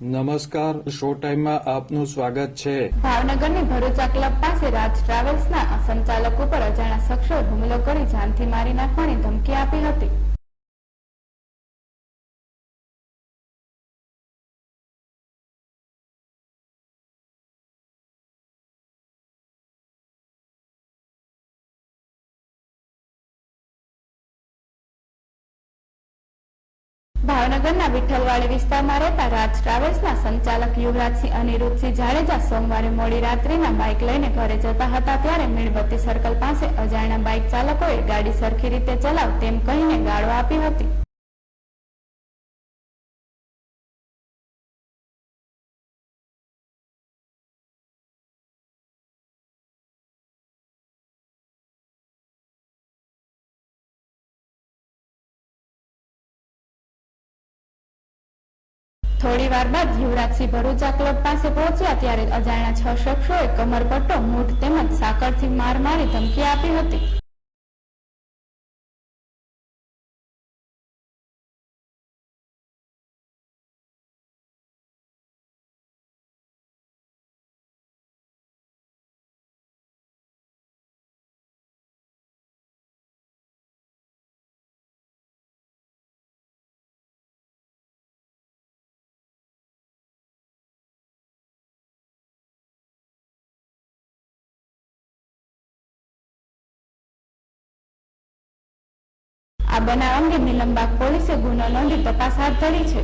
નમસ્કાર, શો ટાઈમમાં આપનું સ્વાગત છે। ભાવનગરની ભરૂચા ક્લબ પાસે રાજ ટ્રાવેલ્સના સંચાલક ઉપર અજાણ્યા શખ્સોએ હુમલો કરી જાનથી મારી નાખવાની ધમકી આપી હતી। ભાવનગરના વિઠ્ઠલવાડી વિસ્તારમાં રહેતા રાજ ટ્રાવેલ્સના સંચાલક યુવરાજસિંહ અનિરુદ્ધસિંહ જાડેજા સોમવારે મોડી રાત્રિના બાઇક લઈને ઘરે જતા હતા ત્યારે મીણબત્તી સર્કલ પાસે અજાણ્યા બાઇક ચાલકોએ ગાડી સરખી રીતે ચલાવ તેમ કહીને ગાળો આપી હતી। થોડી વાર બાદ યુવરાજસિંહ ભરૂચા ક્લબ પાસે પહોંચ્યા ત્યારે અજાણ્યા 6 શખ્સોએ કમરપટ્ટો, મૂઠ તેમજ સાંકળથી માર મારી ધમકી આપી હતી। આ બનાવ અંગે નીલમબાગ પોલીસે ગુનો નોંધી તપાસ હાથ ધરી છે।